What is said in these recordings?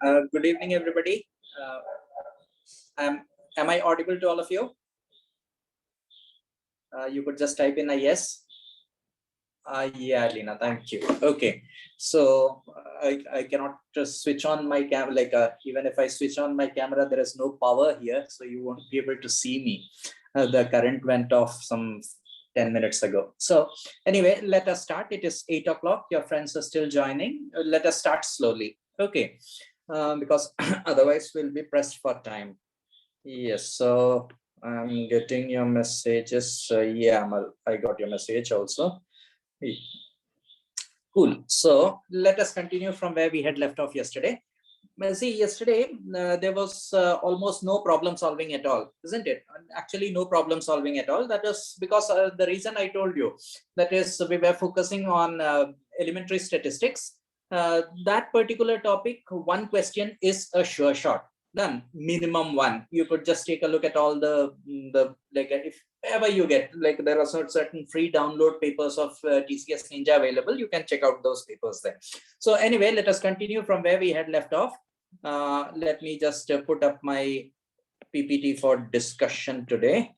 Good evening, everybody. Am I audible to all of you? You could just type in a yes. Yeah, Lina, thank you. Okay, so I cannot just switch on my camera. Even if I switch on my camera, there is no power here, so you won't be able to see me. The current went off some 10 minutes ago. So anyway, let us start. It is 8 o'clock. Your friends are still joining. Let us start slowly. Okay, because otherwise we'll be pressed for time. Yes, so I'm getting your messages. Yeah, Amal, I got your message also. Cool. So let us continue from where we had left off yesterday. See, yesterday there was almost no problem solving at all, isn't it? Actually, no problem solving at all. That is because the reason I told you, that is, we were focusing on elementary statistics. That particular topic, one question is a sure shot. Done. Minimum one. You could just take a look at all the if ever you get, like, there are certain free download papers of TCS Ninja available. You can check out those papers there. So anyway, let us continue from where we had left off. Let me just put up my PPT for discussion today.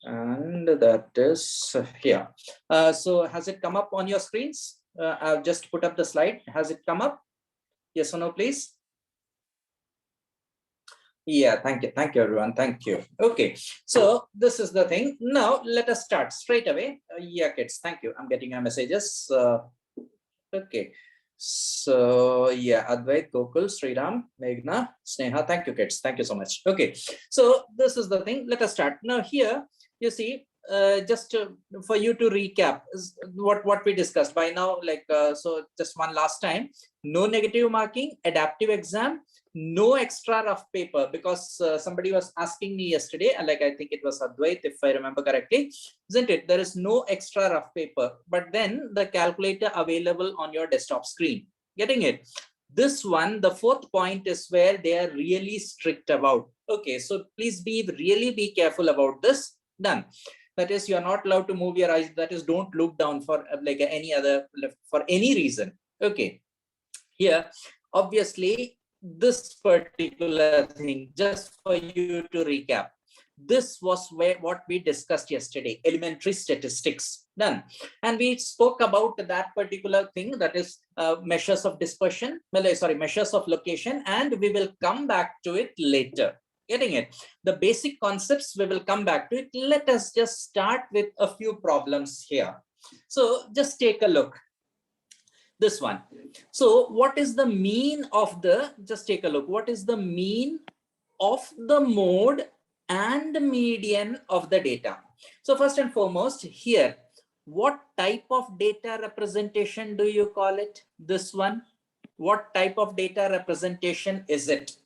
And that is here. So has it come up on your screens? I've just put up the slide. Has it come up? Yes or no, please? Yeah, thank you. Thank you, everyone. Thank you. Okay, so this is the thing. Now, let us start straight away. Yeah, kids, thank you. I'm getting your messages. Okay. So, yeah, Advait, Gokul, Sriram, Meghna, Sneha. Thank you, kids. Thank you so much. Okay, so this is the thing. Let us start. Now, here, you see, just for you to recap is what we discussed by now. So just one last time. No negative marking, adaptive exam, no extra rough paper, because somebody was asking me yesterday, and I think it was Advait, if I remember correctly, isn't it? There is no extra rough paper, but then the calculator available on your desktop screen. Getting it? This one, the fourth point, is where they are really strict about. Okay, so please really be careful about this. Done. That is, you are not allowed to move your eyes. That is, don't look down for any other, for any reason. Okay. Here, obviously, this particular thing, just for you to recap, this was what we discussed yesterday, elementary statistics. Done. And we spoke about that particular thing, that is measures of dispersion, measures of location, and we will come back to it later. Getting it? The basic concepts, we will come back to it. Let us just start with a few problems here. So just take a look. This one. So what is the mean of the, just take a look, what is the mean of the mode and the median of the data? So first and foremost, here, what type of data representation do you call it? This one. What type of data representation is it?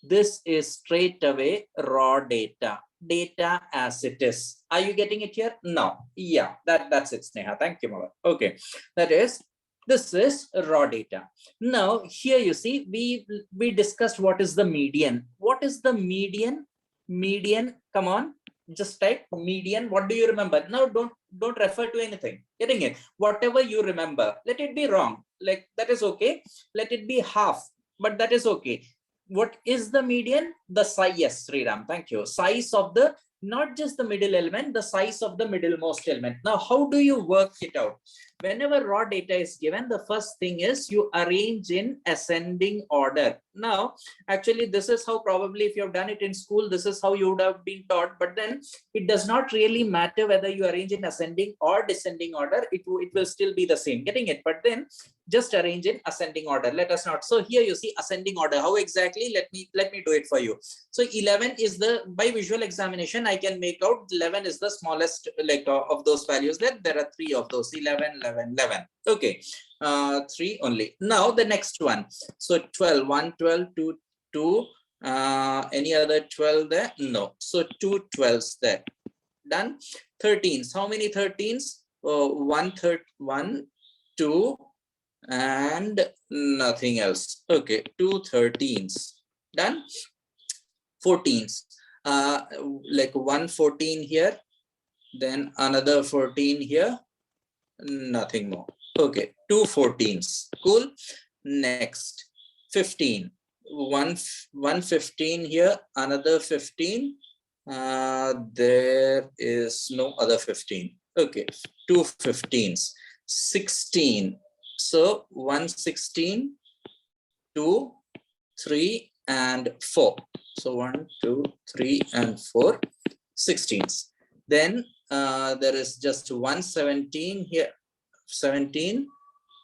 This is straight away raw data. Data as it is. Are you getting it here? No. Yeah, that's it, Sneha. Thank you, Mama. Okay. That is, this is raw data. Now, here you see, we discussed what is the median. What is the median? Median, come on, just type median. What do you remember? Now, don't refer to anything. Getting it? Whatever you remember. Let it be wrong. That is okay. Let it be half, but that is okay. What is the median? The size. Yes, Sriram, thank you. Size of the, not just the middle element, the size of the middlemost element. Now, how do you work it out? Whenever raw data is given, the first thing is you arrange in ascending order. Now, actually, this is how, probably if you have done it in school, this is how you would have been taught. But then it does not really matter whether you arrange in ascending or descending order. It will still be the same. Getting it? But then just arrange in ascending order. Let us not. So here you see ascending order. How exactly? Let me do it for you. So 11 is the, by visual examination, I can make out 11 is the smallest of those values. There are 3 of those, 11, 11, 11. Okay, 3 only. Now the next one. So 12, 1, 12, 2, 2. Any other 12 there? No. So 2 12s there. Done. 13s. How many 13s? 1, 2, and nothing else. Okay, 2 13s. Done. 14s. 1 14 here, then another 14 here, nothing more. Okay, 2 14s. Cool. Next, 15. One 15 here, another 15. There is no other 15. Okay, two 15s. 16. So 1 16, 2, 3, and 4. So 1, 2, 3, and 4 16s. Then there is just 117 here, 17,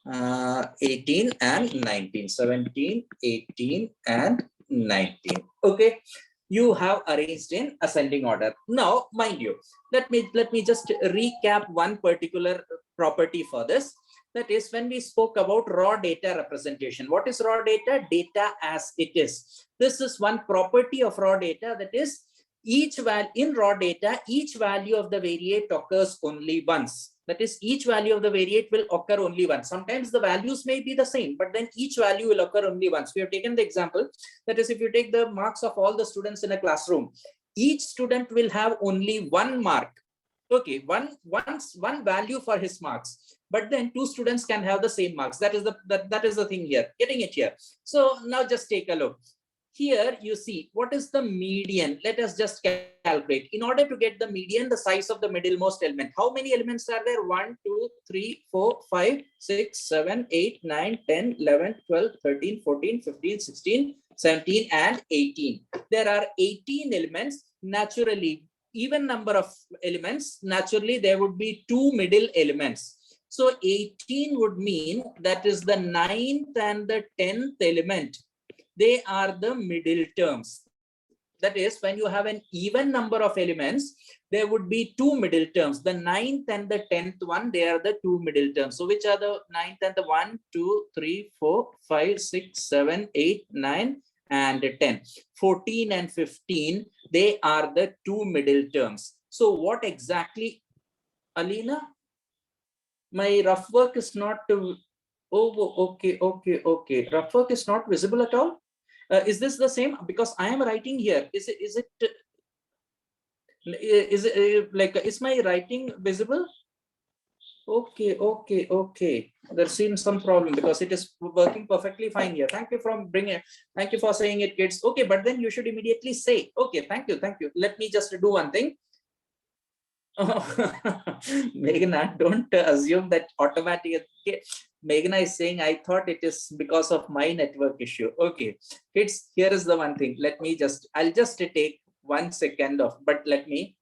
18, and 19. 17, 18, and 19. Okay, you have arranged in ascending order. Now, mind you, let me just recap one particular property for this. That is, when we spoke about raw data representation. What is raw data? Data as it is. This is one property of raw data, that is, each value in raw data, each value of the variate occurs only once. That is, each value of the variate will occur only once. Sometimes the values may be the same, but then each value will occur only once. We have taken the example, that is, if you take the marks of all the students in a classroom, each student will have only one mark. Okay, one value for his marks, but then two students can have the same marks. That is the thing here. Getting it here? So now just take a look. Here you see what is the median. Let us just calculate. In order to get the median, the size of the middlemost element. How many elements are there? 1, 2, 3, 4, 5, 6, 7, 8, 9, 10, 11, 12, 13, 14, 15, 16, 17, and 18. There are 18 elements. Naturally, even number of elements, naturally there would be two middle elements. So 18 would mean that is the 9th and the 10th element. They are the middle terms. That is, when you have an even number of elements, there would be two middle terms. The 9th and the 10th one, they are the two middle terms. So which are the 9th and the 1, 2, 3, 4, 5, 6, 7, 8, 9, and 10. 14 and 15, they are the two middle terms. So what exactly, Alina? My rough work is not... Oh, okay. Rough work is not visible at all. Is this the same? Because I am writing here. Is my writing visible? Okay. There seems some problem because it is working perfectly fine here. Thank you for saying it, kids. Okay, but then you should immediately say, okay, thank you. Let me just do one thing. Meghna, don't assume that automatically. Meghna is saying, I thought it is because of my network issue. Okay, kids, here is the one thing. I'll just take 1 second off, but let me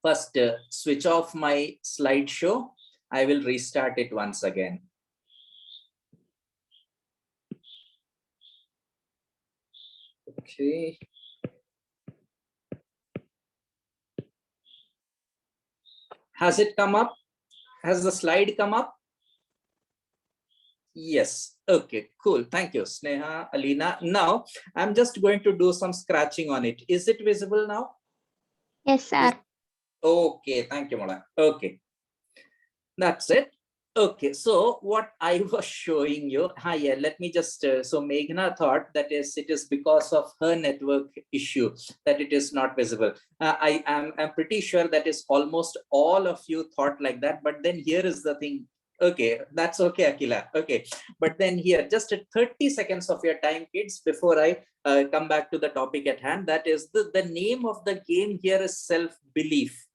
first switch off my slideshow. I will restart it once again. Okay. Has it come up? Has the slide come up? Yes. Okay, cool. Thank you, Sneha, Alina. Now, I'm just going to do some scratching on it. Is it visible now? Yes, sir. Okay, thank you, Mona. Okay. That's it. Okay, so what I was showing you, yeah, let me just, so Meghna thought that it is because of her network issue that it is not visible. I'm pretty sure that is almost all of you thought like that, but then here is the thing. Okay, that's okay, Akila. Okay, but then here, just 30 seconds of your time, kids, before I come back to the topic at hand. That is the name of the game here is self-belief.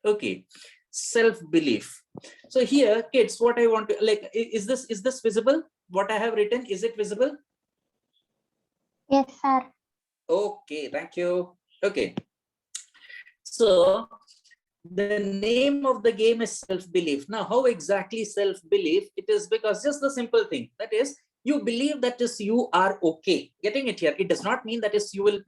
Okay, self-belief. So here, kids, what I want to is this visible? What I have written, is it visible? Yes, sir. Okay, thank you. Okay, so the name of the game is self-belief. Now, how exactly self-belief? It is because just the simple thing, that is, you believe that is you are okay. Getting it here? It does not mean that is you will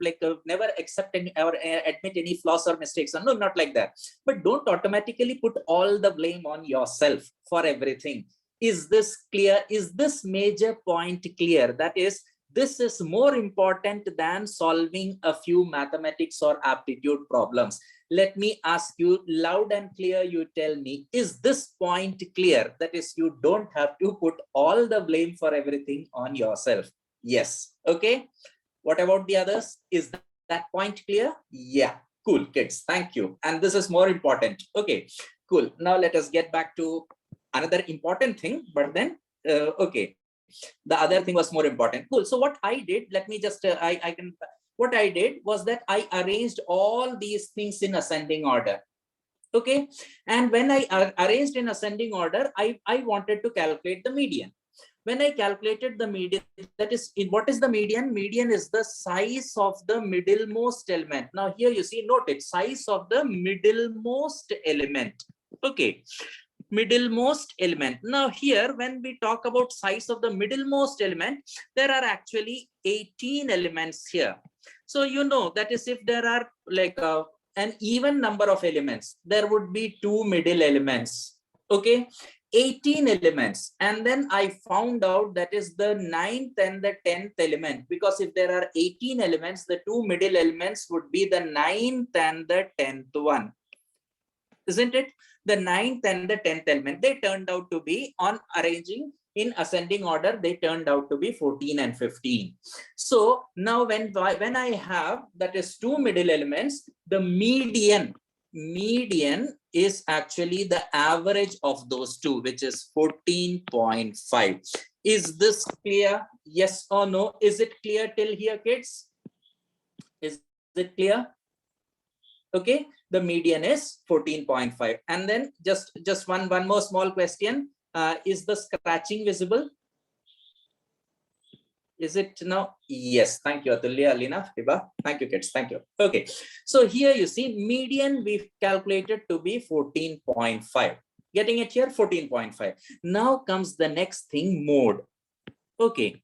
never accept any or admit any flaws or mistakes. No, not like that. But don't automatically put all the blame on yourself for everything. Is this clear? Is this major point clear? That is, this is more important than solving a few mathematics or aptitude problems. Let me ask you loud and clear, you tell me, is this point clear? That is, you don't have to put all the blame for everything on yourself. Yes. Okay. What about the others? Is that point clear? Yeah. Cool, kids. Thank you. And this is more important. Okay, cool. Now let us get back to another important thing, but then, okay. The other thing was more important. Cool. So what I did, let me just, what I did was that I arranged all these things in ascending order. Okay. And when I arranged in ascending order, I wanted to calculate the median. When I calculated the median, that is, what is the median? Median is the size of the middlemost element. Now here you see, note it, size of the middlemost element. Okay, middlemost element. Now here, when we talk about size of the middlemost element, there are actually 18 elements here. So you know, that is, if there are like an even number of elements, there would be 2 middle elements. Okay, 18 elements. And then I found out that is the 9th and the 10th element, because if there are 18 elements, the 2 middle elements would be the 9th and the 10th one, isn't it? The 9th and the 10th element, they turned out to be, on arranging in ascending order, they turned out to be 14 and 15. So now when I have, that is, 2 middle elements, the median is actually the average of those two, which is 14.5. Is this clear? Yes or no? Is it clear till here, kids? Is it clear? Okay, the median is 14.5. And then just one more small question. Is the scratching visible? Is it now? Yes, thank you, Atulya, Alina, Fiba. Thank you, kids. Thank you. Okay, so here you see median we've calculated to be 14.5. Getting it here, 14.5. Now comes the next thing, mode. Okay,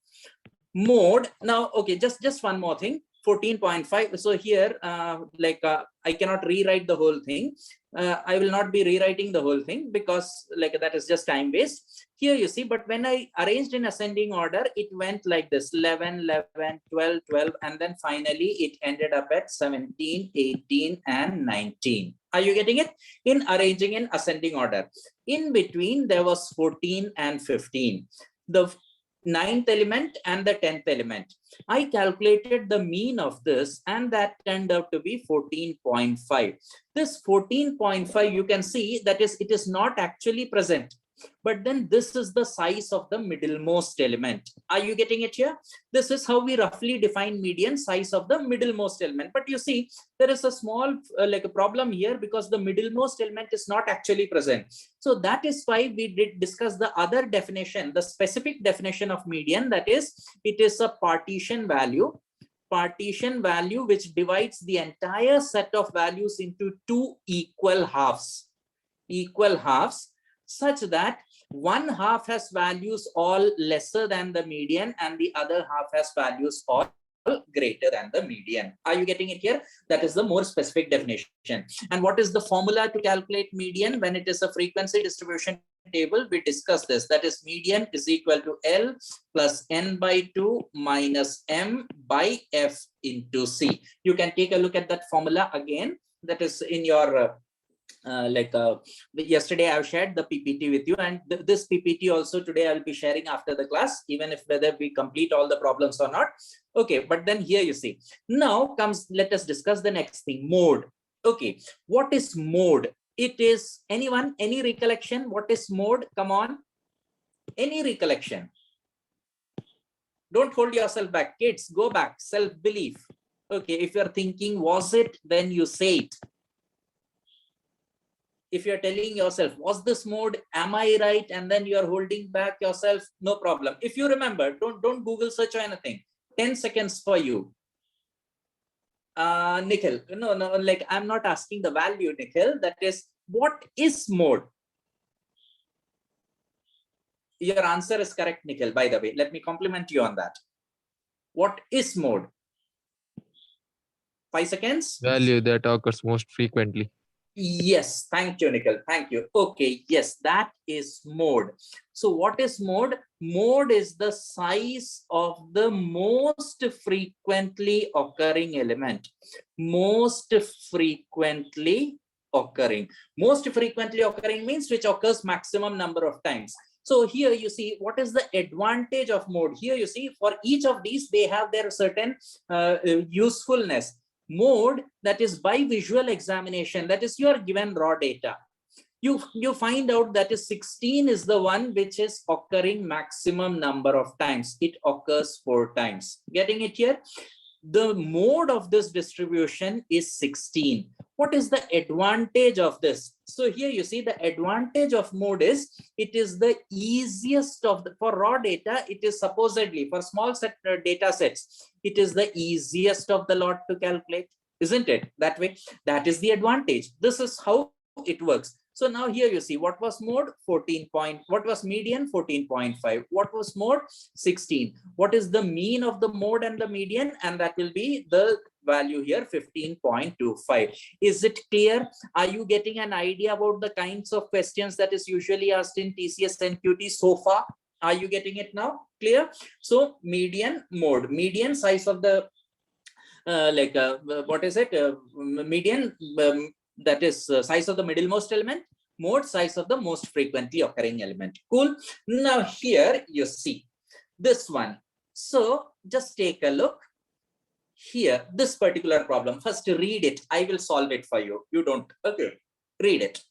mode. Now, okay, just one more thing. 14.5. So here, I cannot rewrite the whole thing. I will not be rewriting the whole thing because like that is just time waste. Here you see, but when I arranged in ascending order, it went like this: 11, 11, 12, 12, and then finally it ended up at 17, 18, and 19. Are you getting it? In arranging in ascending order. In between, there was 14 and 15. The 9th element and the 10th element. I calculated the mean of this, and that turned out to be 14.5. This 14.5, you can see that is, it is not actually present. But then this is the size of the middlemost element. Are you getting it here? This is how we roughly define median, size of the middlemost element. But you see, there is a small like a problem here, because the middlemost element is not actually present. So that is why we did discuss the other definition, the specific definition of median, that is, it is a partition value which divides the entire set of values into 2 equal halves, such that one half has values all lesser than the median and the other half has values all greater than the median. Are you getting it here? That is the more specific definition. And what is the formula to calculate median when it is a frequency distribution table? We discussed this. That is, median is equal to L plus N by 2 minus M by F into C. You can take a look at that formula again. That is in your yesterday I've shared the PPT with you, and this PPT also today I'll be sharing after the class, even if whether we complete all the problems or not. Okay, but then here you see, now comes, let us discuss the next thing, mode. Okay, what is mode? It is, anyone, any recollection? What is mode? Come on, any recollection? Don't hold yourself back, kids. Go back, self-belief. Okay, if you're thinking, was it, then you say it. If you're telling yourself, was this mode, am I right, and then you're holding back yourself, no problem. If you remember, don't Google search or anything. 10 seconds for you. Nikhil, no, like I'm not asking the value, Nikhil. That is, what is mode? Your answer is correct, Nikhil, by the way. Let me compliment you on that. What is mode? 5 seconds. Value that occurs most frequently. Yes, thank you, Nikhil. Thank you. Okay, yes, that is mode. So what is mode? Mode is the size of the most frequently occurring element. Most frequently occurring. Most frequently occurring means which occurs maximum number of times. So here you see, what is the advantage of mode? Here you see, for each of these, they have their certain usefulness. Mode, that is by visual examination, that is, you are given raw data. you find out that is 16 is the one which is occurring maximum number of times. It occurs 4 times. Getting it here? The mode of this distribution is 16. What is the advantage of this? So here you see the advantage of mode is it is the easiest of the, for raw data, it is supposedly for small set data sets, it is the easiest of the lot to calculate, isn't it? That way, that is the advantage. This is how it works. So now here you see what was mode 14 point, what was median 14.5, what was mode 16, what is the mean of the mode and the median, and that will be the value here 15.25. Is it clear? Are you getting an idea about the kinds of questions that is usually asked in TCS NQT so far? Are you getting it now? Clear? So median, mode, median size of the what is it? Median, that is size of the middlemost element, mode size of the most frequently occurring element. Cool. Now here you see this one. So just take a look here, this particular problem. First read it. I will solve it for you. You don't. Okay. Read it.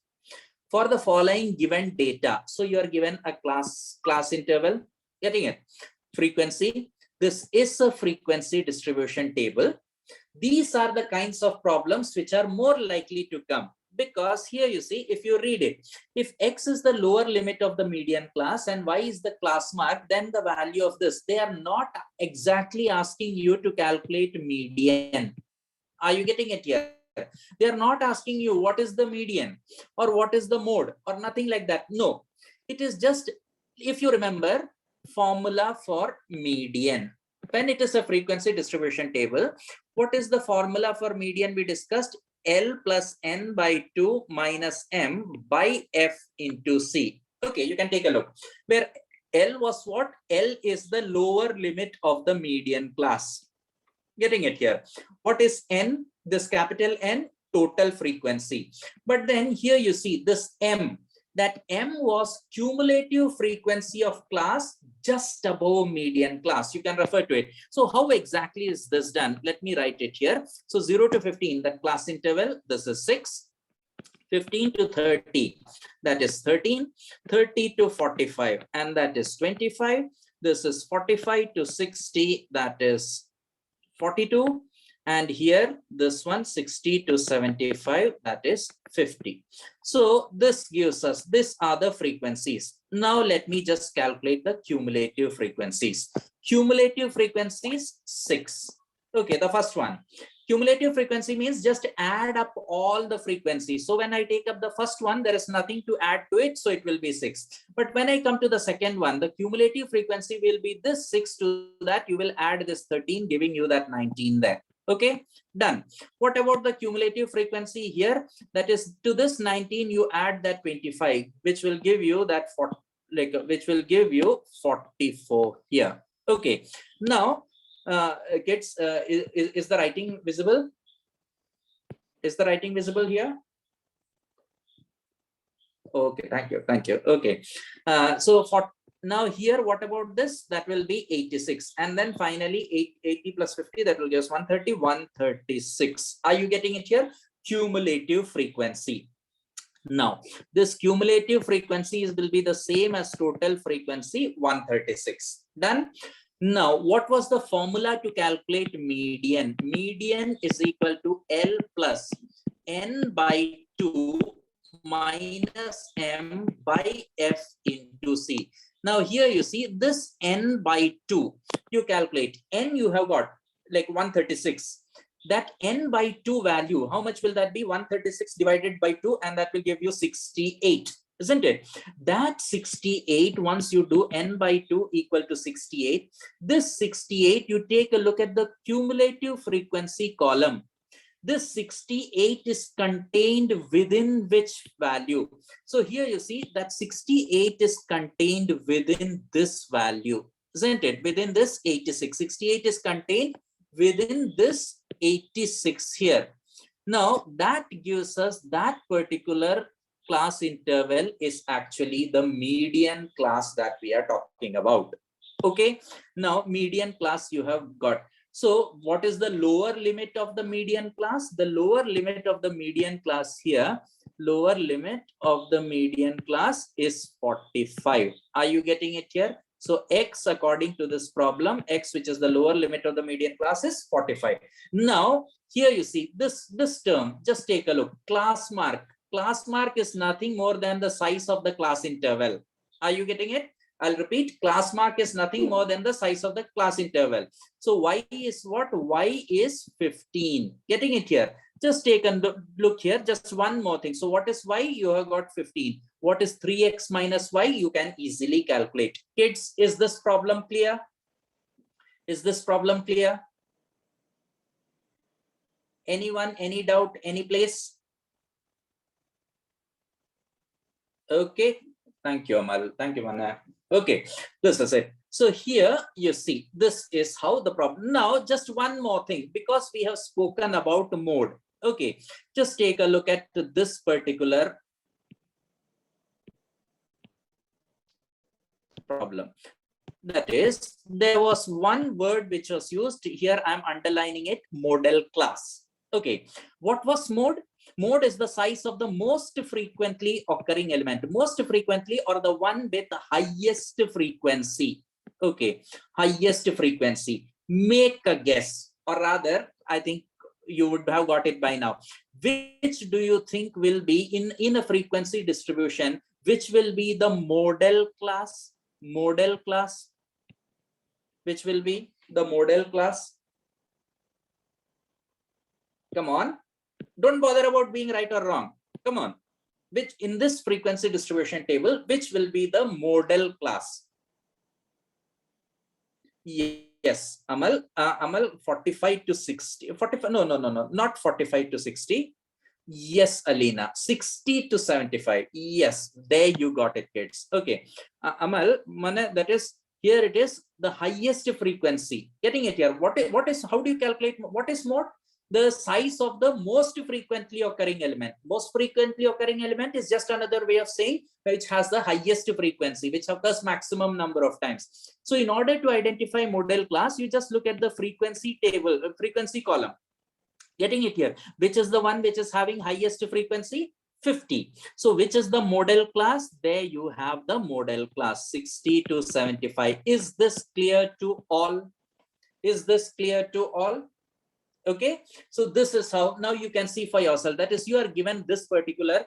For the following given data. So you are given a class interval. Getting it? Frequency. This is a frequency distribution table. These are the kinds of problems which are more likely to come, because here you see, if you read it, if X is the lower limit of the median class and Y is the class mark, then the value of this, they are not exactly asking you to calculate median. Are you getting it here? They are not asking you what is the median or what is the mode or nothing like that. No, it is just, if you remember, formula for median. When it is a frequency distribution table, what is the formula for median we discussed? L plus N by 2 minus M by F into C. Okay, you can take a look. Where L was what? L is the lower limit of the median class. Getting it here? What is N? This capital N, total frequency. But then here you see this M. That M was cumulative frequency of class just above median class. You can refer to it. So how exactly is this done? Let me write it here. So 0 to 15, that class interval, this is 6. 15 to 30, that is 13. 30 to 45, and that is 25. This is 45 to 60, that is 42. And here this one 60 to 75, that is 50. So this gives us, these are the frequencies. Now let me just calculate the cumulative frequencies. Cumulative frequencies 6. Okay, the first one. Cumulative frequency means just add up all the frequencies. So when I take up the first one, there is nothing to add to it, so it will be 6. But when I come to the second one, the cumulative frequency will be this 6, to that you will add this 13, giving you that 19 there. Okay, done. What about the cumulative frequency here? That is, to this 19 you add that 25, which will give you that 40, which will give you 44 here. Okay, now is the writing visible? Is the writing visible here? Okay, thank you. Okay, so for now here, what about this? That will be 86, and then finally 80 plus 50, that will give us 130, 136. Are you getting it here? Cumulative frequency. Now this cumulative frequencies will be the same as total frequency, 136. Done. Now what was the formula to calculate median? Median is equal to L plus N by 2 minus M by F into C. Now here you see this N by 2, you calculate N, you have got like 136. That N by 2 value, how much will that be? 136 divided by 2, and that will give you 68, isn't it? That 68, once you do N by 2 equal to 68, this 68, you take a look at the cumulative frequency column. This 68 is contained within which value? So here you see that 68 is contained within this value, isn't it? Within this 86. 68 is contained within this 86 here. Now that gives us that particular class interval is actually the median class that we are talking about. Okay, now median class you have got. So what is the lower limit of the median class? The lower limit of the median class here, lower limit of the median class is 45. Are you getting it here? So x, according to this problem, x, which is the lower limit of the median class, is 45. Now here you see this term, just take a look. Class mark. Class mark is nothing more than the size of the class interval. Are you getting it? I'll repeat, class mark is nothing more than the size of the class interval. So y is what? Y is 15. Getting it here? Just take a look here. Just one more thing. So what is y? You have got 15. What is 3x minus y? You can easily calculate. Kids, is this problem clear? Is this problem clear? Anyone, any doubt, any place? Okay. Thank you, Amal. Thank you, Mana. Okay, this is it. So here you see, this is how the problem. Now, just one more thing, because we have spoken about mode. Okay, just take a look at this particular problem. That is, there was one word which was used here. I'm underlining it, model class. Okay, what was mode? Mode is the size of the most frequently occurring element. Most frequently, or the one with the highest frequency. Okay, highest frequency. Make a guess, or rather, I think you would have got it by now. Which do you think will be in a frequency distribution? Which will be the model class? Model class. Which will be the model class? Come on. Don't bother about being right or wrong. Come on. Which in this frequency distribution table, which will be the model class? Yes, Amal. Amal, 45 to 60. 45. No, not 45 to 60. Yes, Alina, 60 to 75. Yes, there you got it, kids. Okay. Amal, that is, here it is the highest frequency. Getting it here. What is how do you calculate what is mode? The size of the most frequently occurring element. Most frequently occurring element is just another way of saying which has the highest frequency, which occurs maximum number of times. So in order to identify model class, you just look at the frequency table, frequency column. Getting it here? Which is the one which is having highest frequency? 50. So which is the model class? There you have the model class, 60 to 75. Is this clear to all? Is this clear to all? Okay, so this is how now you can see for yourself. That is, you are given this particular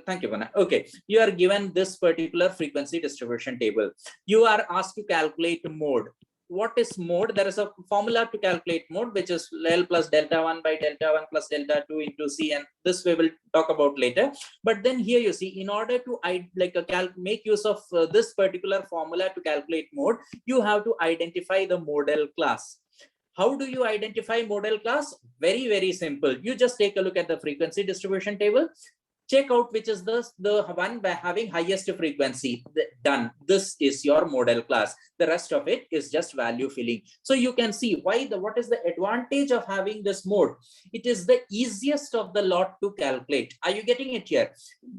thank you, Vanna. Okay, you are given this particular frequency distribution table. You are asked to calculate mode. What is mode? There is a formula to calculate mode, which is L plus delta 1 by delta 1 plus delta 2 into C, and this we will talk about later. But then here you see, in order to make use of this particular formula to calculate mode, you have to identify the model class. How do you identify model class? Very, very simple. You just take a look at the frequency distribution table. Check out which is the one by having highest frequency. Done. This is your model class. The rest of it is just value filling. So you can see what is the advantage of having this mode. It is the easiest of the lot to calculate. Are you getting it here?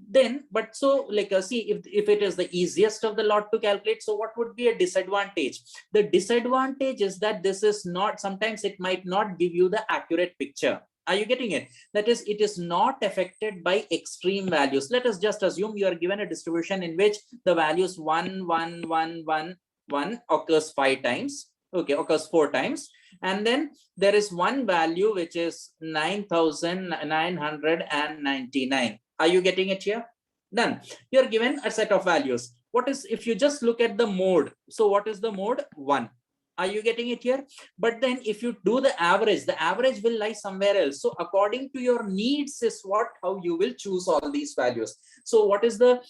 Then, but so see, if it is the easiest of the lot to calculate, so what would be a disadvantage? The disadvantage is that this is not, sometimes it might not give you the accurate picture. Are you getting it? That is, it is not affected by extreme values. Let us just assume you are given a distribution in which the values 1, 1, 1, 1, 1 occurs 5 times. Okay, occurs 4 times. And then there is one value which is 9,999. Are you getting it here? Done. You're given a set of values. What is, if you just look at the mode? So what is the mode? 1. Are you getting it here? But then if you do the average will lie somewhere else. So according to your needs is how you will choose all these values. So what is the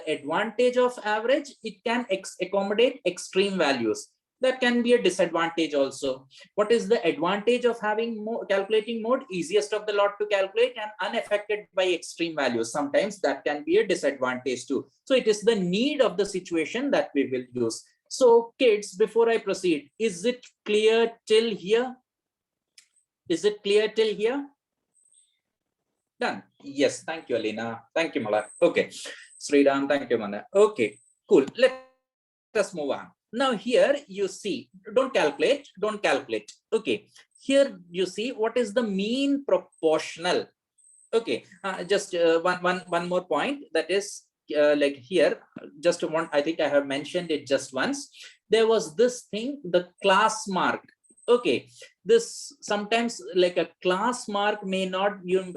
advantage of average? It can accommodate extreme values. That can be a disadvantage also. What is the advantage of having calculating mode? Easiest of the lot to calculate and unaffected by extreme values. Sometimes that can be a disadvantage too. So it is the need of the situation that we will use. So kids, before I proceed, is it clear till here? Is it clear till here? Done. Yes, thank you, Alina. Thank you, Malak. Okay, Sridham, thank you, Mana. Okay, cool. Let us move on. Now here you see, don't calculate. Okay, here you see what is the mean proportional. Okay, just one more point, that is like here, just one, I think I have mentioned it just once. There was this thing, the class mark. Okay, this sometimes like a class mark may not, you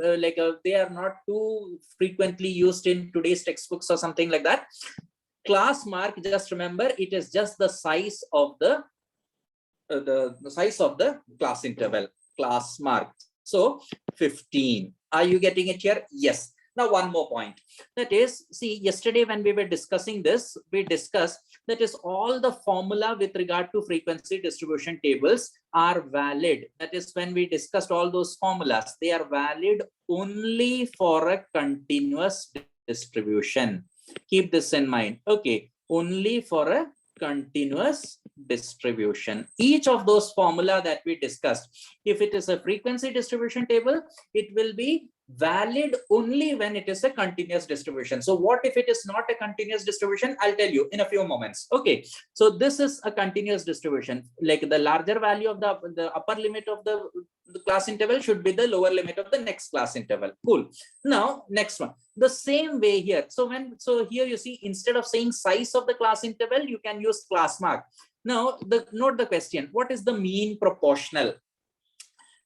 they are not too frequently used in today's textbooks or something like that. Class mark, just remember, it is just the size of the size of the class interval, class mark. So 15. Are you getting it here? Yes. Now one more point, that is, see, yesterday when we were discussing this, we discussed that is all the formula with regard to frequency distribution tables are valid. That is, when we discussed all those formulas, they are valid only for a continuous distribution. Keep this in mind. Okay, only for a continuous distribution. Each of those formula that we discussed, if it is a frequency distribution table, it will be valid only when it is a continuous distribution. So what if it is not a continuous distribution? I'll tell you in a few moments. Okay, so this is a continuous distribution, like the larger value of the upper limit of the class interval should be the lower limit of the next class interval. Cool. Now next one, the same way here. So here you see, instead of saying size of the class interval, you can use class mark. Now note the question, what is the mean proportional?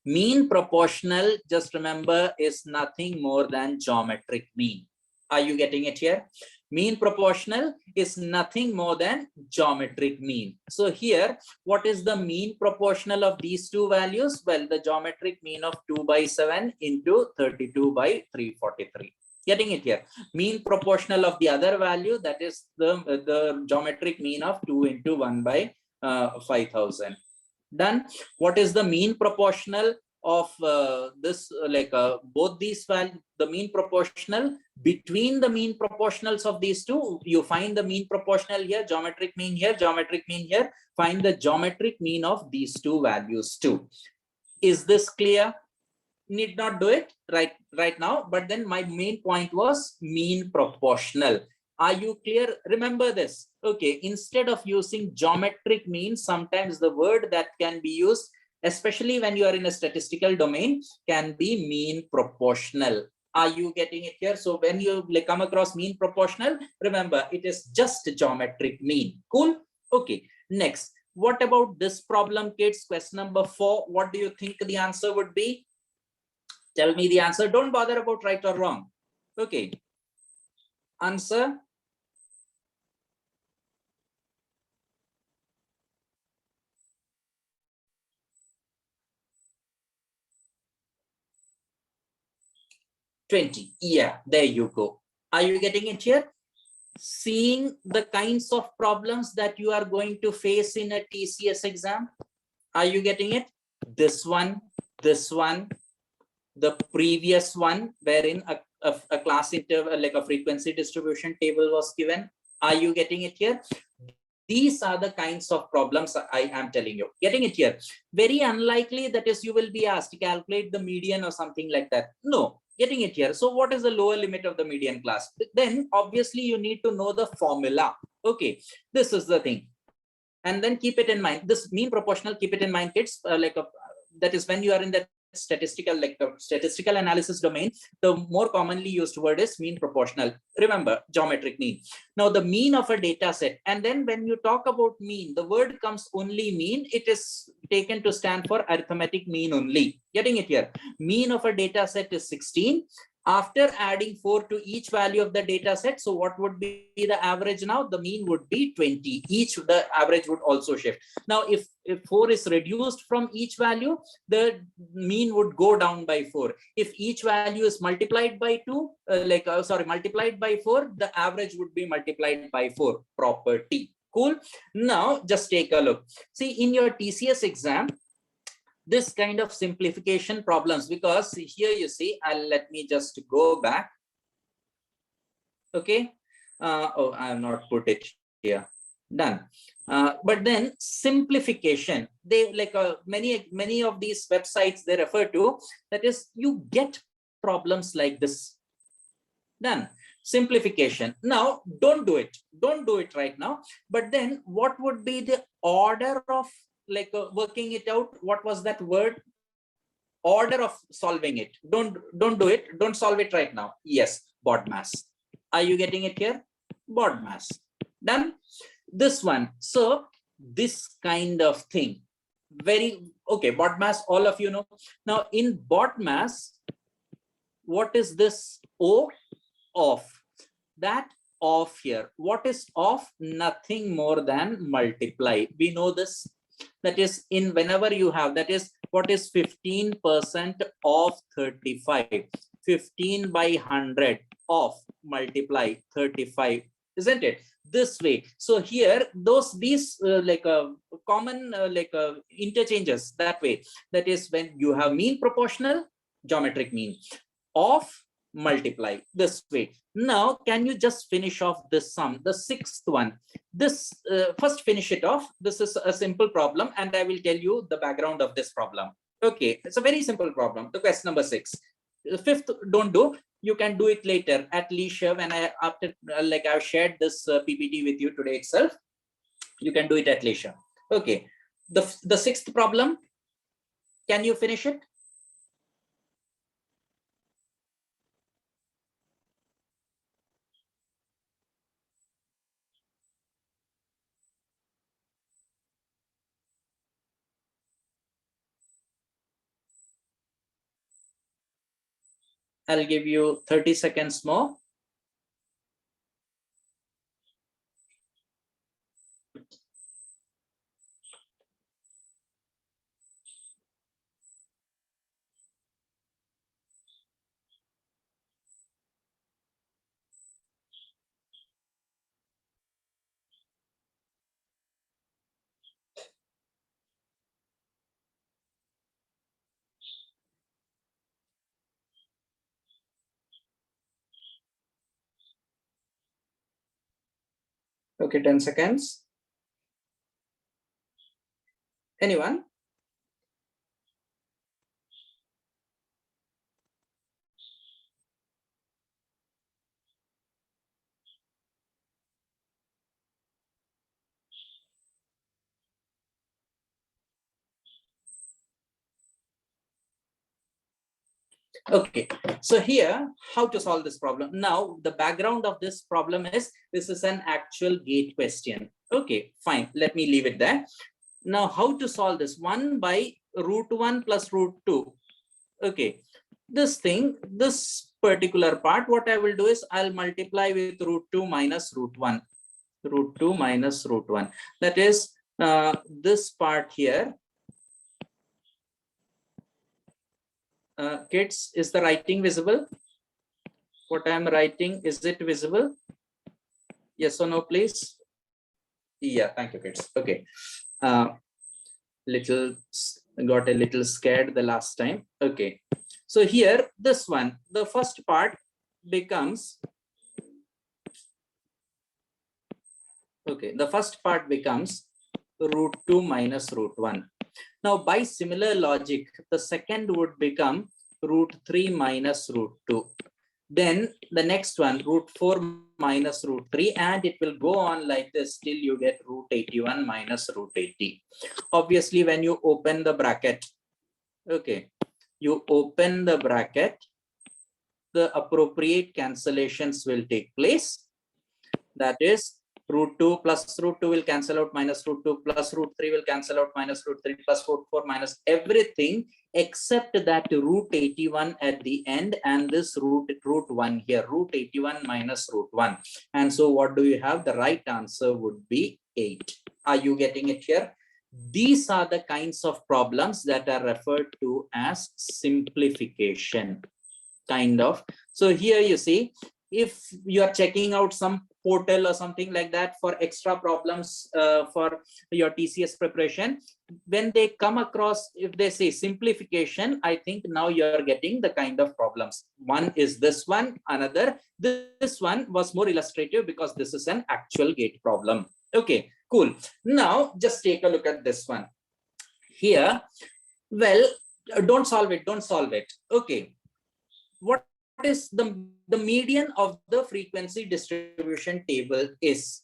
Mean proportional, just remember, is nothing more than geometric mean. Are you getting it here? Mean proportional is nothing more than geometric mean. So here, what is the mean proportional of these two values? Well, the geometric mean of 2/7 into 32 by 343. Getting it here? Mean proportional of the other value, that is the geometric mean of 2 into 1 by 5000. Done. What is the mean proportional of this, both these values, the mean proportional between the mean proportionals of these two? You find the mean proportional here, geometric mean here, geometric mean here. Find the geometric mean of these two values too. Is this clear? Need not do it right now, but then my main point was mean proportional. Are you clear? Remember this. Okay, instead of using geometric mean, sometimes the word that can be used, especially when you are in a statistical domain, can be mean proportional. Are you getting it here? So when you come across mean proportional, remember it is just geometric mean. Cool. Okay, next, what about this problem, kids? Question number 4. What do you think the answer would be? Tell me the answer. Don't bother about right or wrong. Okay, answer. $20. Yeah, there you go. Are you getting it here? Seeing the kinds of problems that you are going to face in a TCS exam. Are you getting it? This one, the previous one, wherein a class interval, like a frequency distribution table was given. Are you getting it here? These are the kinds of problems I am telling you. Getting it here? Very unlikely that is you will be asked to calculate the median or something like that. No. Getting it here? So what is the lower limit of the median class? Then obviously you need to know the formula. Okay, this is the thing. And then keep it in mind. This mean proportional, keep it in mind, kids. That is when you are in that statistical, like the statistical analysis domain, the more commonly used word is mean proportional. Remember, geometric mean. Now the mean of a data set, and then when you talk about mean, the word comes only mean. It is taken to stand for arithmetic mean only. Getting it here? Mean of a data set is 16. After adding 4 to each value of the data set, so what would be the average now? The mean would be 20. The average would also shift. Now, if 4 is reduced from each value, the mean would go down by 4. If each value is multiplied by 2, multiplied by 4, the average would be multiplied by 4. Property. Cool. Now, just take a look. See, in your TCS exam, this kind of simplification problems, because here you see, let me just go back. Okay. Oh, I have not put it here. Done. But then simplification, they many of these websites they refer to, that is, you get problems like this. Done. Simplification. Now don't do it right now, but then what would be the order of working it out? What was that word? order of solving it. Don't do it. Don't solve it right now. Yes, BODMAS. Are you getting it here? BODMAS. Done. This one. So this kind of thing. Very okay. BODMAS, all of you know. Now in BODMAS, what is this O? Off. That off here. What is off? Nothing more than multiply. We know this. That is in whenever you have, that is what is 15% of 35. 15 by 100 of multiply 35, isn't it? This way. So here these common interchanges that way. That is when you have mean proportional, geometric mean, of multiply this way. Now can you just finish off this sum, the sixth one? This first finish it off. This is a simple problem and I will tell you the background of this problem. Okay, it's a very simple problem. The question number 6. The fifth don't do. You can do it later at leisure when I've shared this PPT with you today itself. You can do it at leisure. Okay, the sixth problem, can you finish it? I'll give you 30 seconds more. Okay, 10 seconds. Anyone? Okay, so here, how to solve this problem? Now, the background of this problem is, this is an actual gate question. Okay, fine, let me leave it there. Now, how to solve this? 1 by √1 plus √2. Okay, this thing, this particular part, what I will do is, I'll multiply with √2 minus √1. √2 minus √1. That is, this part here. Kids, is the writing visible? What I am writing, is it visible? Yes or no, please? Yeah, thank you, kids. Okay. Got a little scared the last time. Okay. So here, this one, the first part becomes, okay, the first part becomes √2 minus √1. Now, by similar logic, the second would become √3 minus √2. Then the next one, √4 minus √3, and it will go on like this till you get √81 minus √80. Obviously, when you open the bracket, okay, you open the bracket, the appropriate cancellations will take place. That is, √2 plus √2 will cancel out, minus √2 plus √3 will cancel out, minus √3 plus √4 minus everything except that √81 at the end, and this √1 here, √81 minus √1. And so what do you have? The right answer would be 8. Are you getting it here? These are the kinds of problems that are referred to as simplification, kind of. So here you see, if you are checking out some portal or something like that for extra problems for your TCS preparation, when they come across, if they say simplification, I think now you're getting the kind of problems. One is this one, another. This one was more illustrative because this is an actual gate problem. Okay, cool. Now just take a look at this one. Here, well, don't solve it, don't solve it. Okay, what is the median of the frequency distribution table is?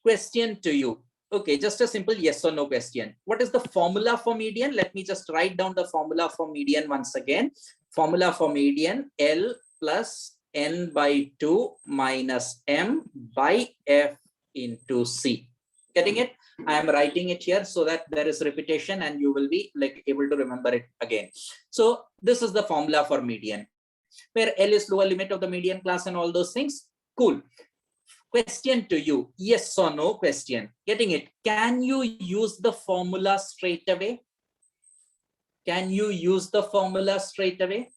Question to you. Okay, just a simple yes or no question. What is the formula for median? Let me just write down the formula for median once again. Formula for median: L plus N by 2 minus M by F into C. Getting it? I am writing it here so that there is repetition and you will be like able to remember it again. So this is the formula for median, where L is lower limit of the median class and all those things. Cool. Question to you, yes or no question. Getting it? Can you use the formula straight away? Can you use the formula straight away?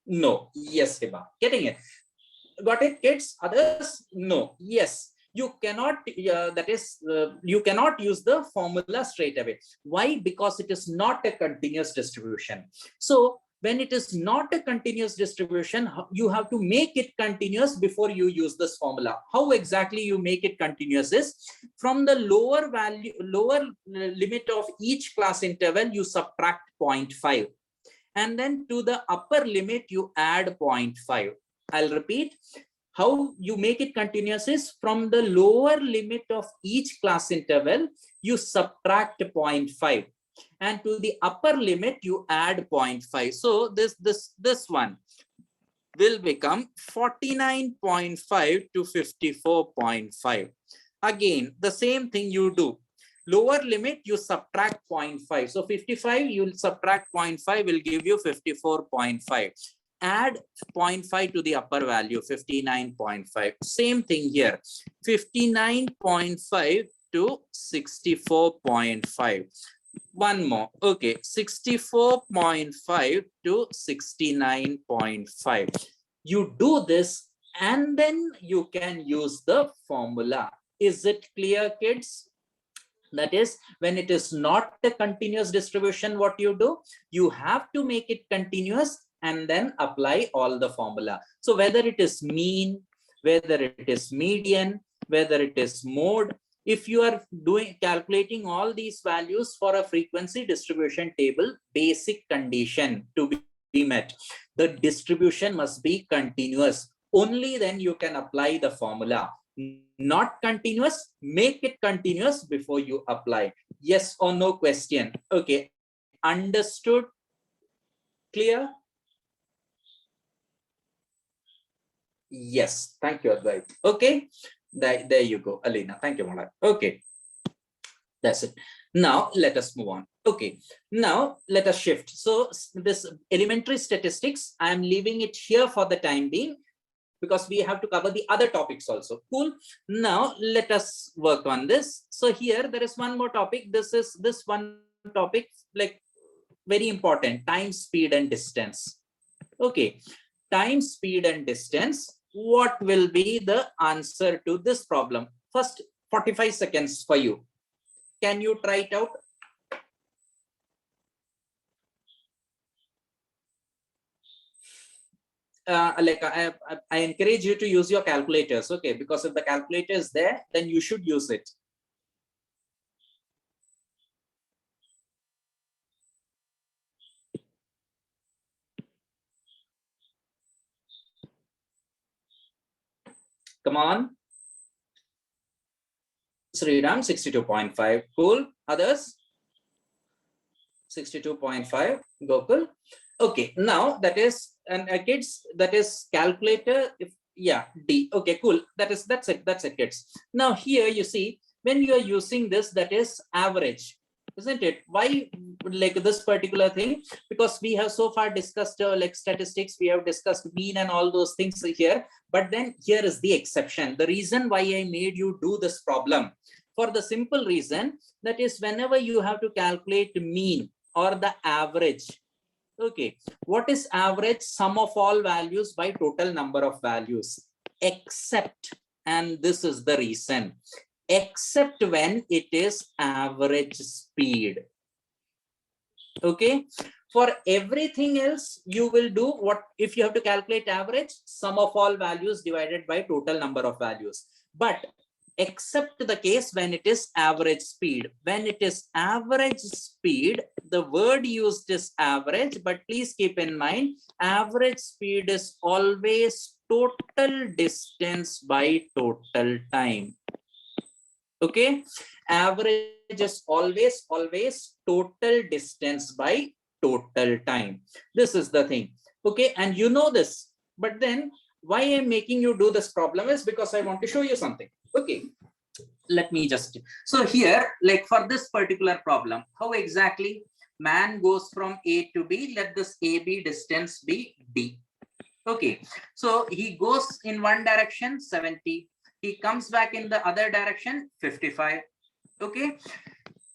No. Yes, Hiba. Getting it? Got it, kids? Others? No. Yes. You cannot, you cannot use the formula straight away. Why? Because it is not a continuous distribution. So when it is not a continuous distribution, you have to make it continuous before you use this formula. How exactly you make it continuous is from the lower value, lower limit of each class interval, you subtract 0.5. And then to the upper limit, you add 0.5. I'll repeat. How you make it continuous is from the lower limit of each class interval, you subtract 0.5. And to the upper limit, you add 0.5. So this one will become 49.5 to 54.5. Again, the same thing you do. Lower limit, you subtract 0.5. So 55, you'll subtract 0.5 will give you 54.5. Add 0.5 to the upper value, 59.5. Same thing here, 59.5 to 64.5. One more. Okay, 64.5 to 69.5. You do this and then you can use the formula. Is it clear, kids? That is, when it is not a continuous distribution, what you do? You have to make it continuous and then apply all the formula. So whether it is mean, whether it is median, whether it is mode, if you are calculating all these values for a frequency distribution table, basic condition to be met, the distribution must be continuous. Only then you can apply the formula. Not continuous, make it continuous before you apply. Yes or no question. Okay, understood? Clear? Yes, thank you, Advait. Okay, there you go, Alina. Thank you, Malak. Okay, that's it. Now let us move on. Okay, now let us shift. So this elementary statistics, I am leaving it here for the time being, because we have to cover the other topics also. Cool. Now let us work on this. So here there is one more topic. This one topic, like very important: time, speed, and distance. Okay, time, speed, and distance. What will be the answer to this problem? First 45 seconds for you. Can you try it out? I encourage you to use your calculators, okay? Because if the calculator is there, then you should use it. Come on. Sriram, 62.5. Cool. Others? 62.5. Gokul. Okay, now that is, and kids, that is calculator. If yeah, D. Okay, cool. That's it. That's it, kids. Now here you see, when you are using this, that is average, isn't it? Why like this particular thing? Because we have so far discussed like statistics, we have discussed mean and all those things here. But then here is the exception. The reason why I made you do this problem, for the simple reason that is, whenever you have to calculate mean or the average. Okay, what is average? Sum of all values by total number of values, except, and this is the reason, except when it is average speed. Okay, for everything else you will do what? If you have to calculate average, sum of all values divided by total number of values. But except the case when it is average speed. When it is average speed, the word used is average, but please keep in mind, average speed is always total distance by total time. Okay, average is always total distance by total time. This is the thing. Okay, and you know this, but then why I'm making you do this problem is because I want to show you something. Okay, let me just, so here, like for this particular problem, how exactly man goes from A to B, let this AB distance be D. Okay, so he goes in one direction 70, he comes back in the other direction 55. Okay,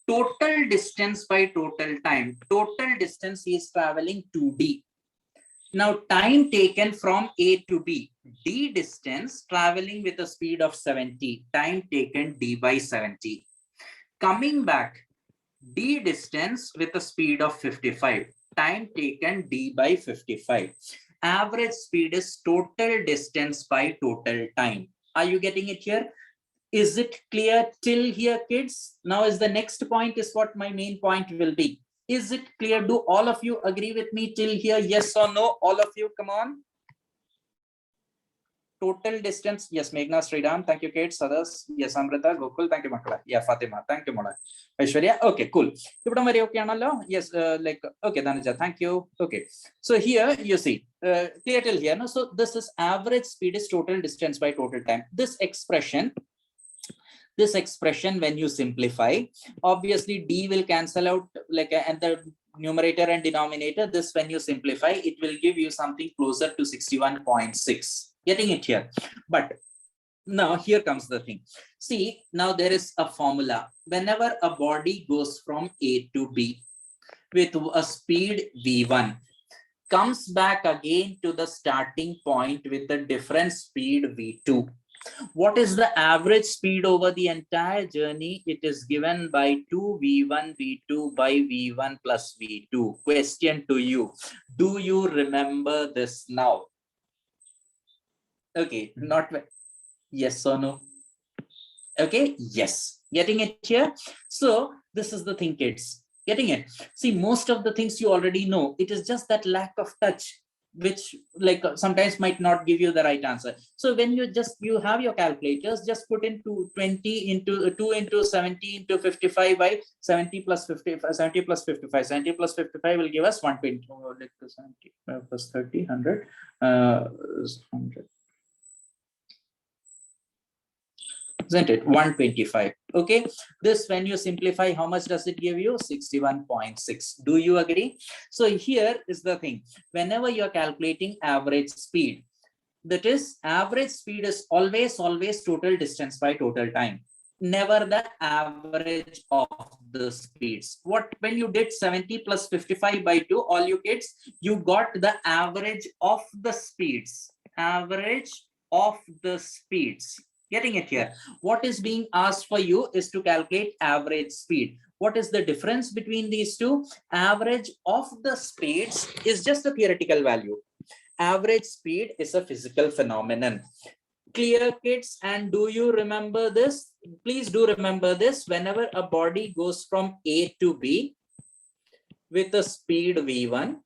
total distance by total time, total distance he is traveling 2D. Now time taken from A to B, D distance traveling with a speed of 70, time taken D by 70. Coming back, D distance with a speed of 55, time taken D by 55. Average speed is total distance by total time. Are you getting it here? Is it clear till here, kids? Now is the next point is what my main point will be. Is it clear? Do all of you agree with me till here? Yes or no? All of you, come on. Total distance. Yes, Meghna, Sriram. Thank you, kids. Others. Yes, Amrita, Gokul. Thank you, Makala. Yeah, Fatima. Thank you, Mola. Aishwarya. Okay, cool. Yes, okay, Dhanija. Thank you. Okay. So here you see, clear till here. No? So this is average speed is total distance by total time. This expression, when you simplify, obviously D will cancel out and the numerator and denominator. This when you simplify, it will give you something closer to 61.6. Getting it here? But now here comes the thing. See, now there is a formula. Whenever a body goes from A to B with a speed V1, comes back again to the starting point with a different speed V2. What is the average speed over the entire journey? It is given by 2v1 v2 by v1 plus v2. Question to you. Do you remember this now? Okay, not yes or no? Okay, yes. Getting it here? So this is the thing, kids. Getting it? See, most of the things you already know. It is just that lack of touch which sometimes might not give you the right answer. So when you have your calculators, just put into 20 into 2 into 70 into 55 by 70 plus 55, 70 plus 55, 70 plus 55 will give us 120, 70 plus 30, 100, 100. Isn't it 125? Okay, this when you simplify, how much does it give you? 61.6. Do you agree? So here is the thing. Whenever you're calculating average speed, that is average speed is always total distance by total time, never the average of the speeds. What when you did 70 plus 55 by 2, all you kids, you got the average of the speeds, average of the speeds. Getting it here? What is being asked for you is to calculate average speed. What is the difference between these two? Average of the speeds is just a theoretical value. Average speed is a physical phenomenon. Clear, kids? And do you remember this? Please do remember this. Whenever a body goes from A to B with a speed v1,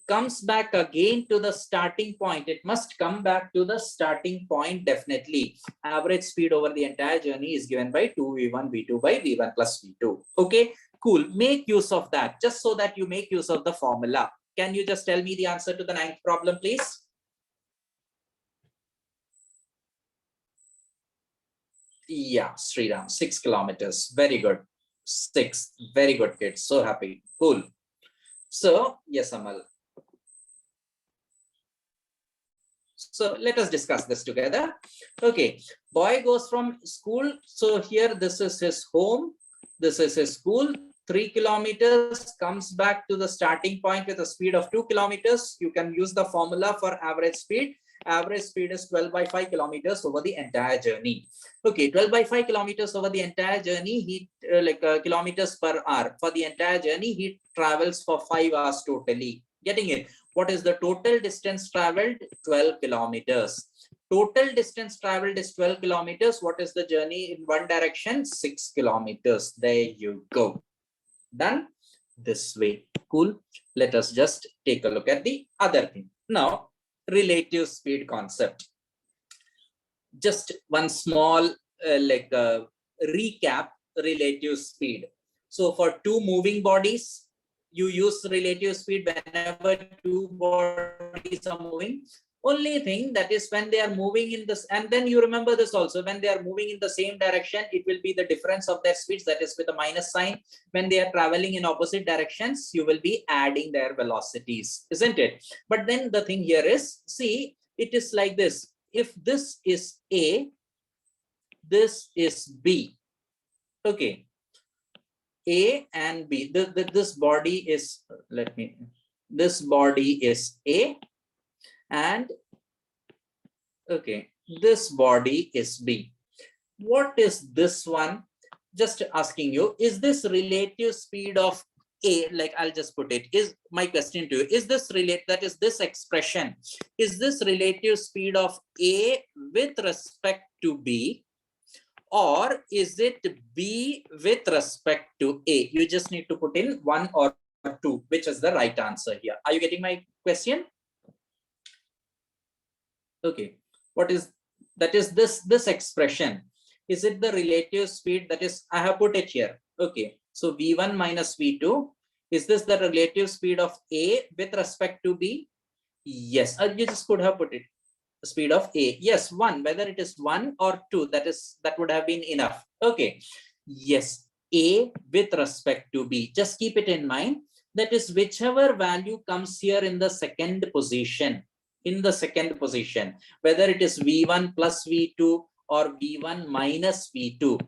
comes back again to the starting point, it must come back to the starting point definitely. Average speed over the entire journey is given by 2v1 v2 by v1 plus v2. Okay, cool. Make use of that, just so that you make use of the formula. Can you just tell me the answer to the 9th problem, please? Yeah, Sriram, 6 kilometers. Very good. 6. Very good, kids. So happy. Cool. So, yes, Amal. So let us discuss this together. Okay, boy goes from school. So here, this is his home. This is his school. 3 kilometers, comes back to the starting point with a speed of 2 kilometers. You can use the formula for average speed. Average speed is 12 by 5 kilometers over the entire journey. Okay, 12 by 5 kilometers over the entire journey. He kilometers per hour. For the entire journey, he travels for 5 hours totally. Getting it? What is the total distance traveled? 12 kilometers. Total distance traveled is 12 kilometers. What is the journey in one direction? 6 kilometers. There you go. Done this way. Cool. Let us just take a look at the other thing. Now, relative speed concept. Just one small recap relative speed. So for two moving bodies, you use relative speed whenever two bodies are moving. Only thing that is when they are moving in this, and then you remember this also, when they are moving in the same direction, it will be the difference of their speeds, that is with a minus sign. When they are traveling in opposite directions, you will be adding their velocities, isn't it? But then the thing here is, see, it is like this. If this is A, this is B. Okay. A and B. This body is, this body is A, and okay, this body is B. What is this one? Just asking you, is this relative speed of A, like I'll just put it, is my question to you, is this that is this expression, is this relative speed of A with respect to B, or is it B with respect to A? You just need to put in 1 or 2, which is the right answer here. Are you getting my question? Okay, what is that? Is this expression, is it the relative speed? That is, I have put it here. Okay, so V1 minus V2, is this the relative speed of A with respect to B? Yes, you just could have put it, speed of A. Yes, 1, whether it is 1 or 2, that would have been enough. Okay, yes, A with respect to B. Just keep it in mind. That is, whichever value comes here in the second position, whether it is V1 plus V2 or V1 minus V2,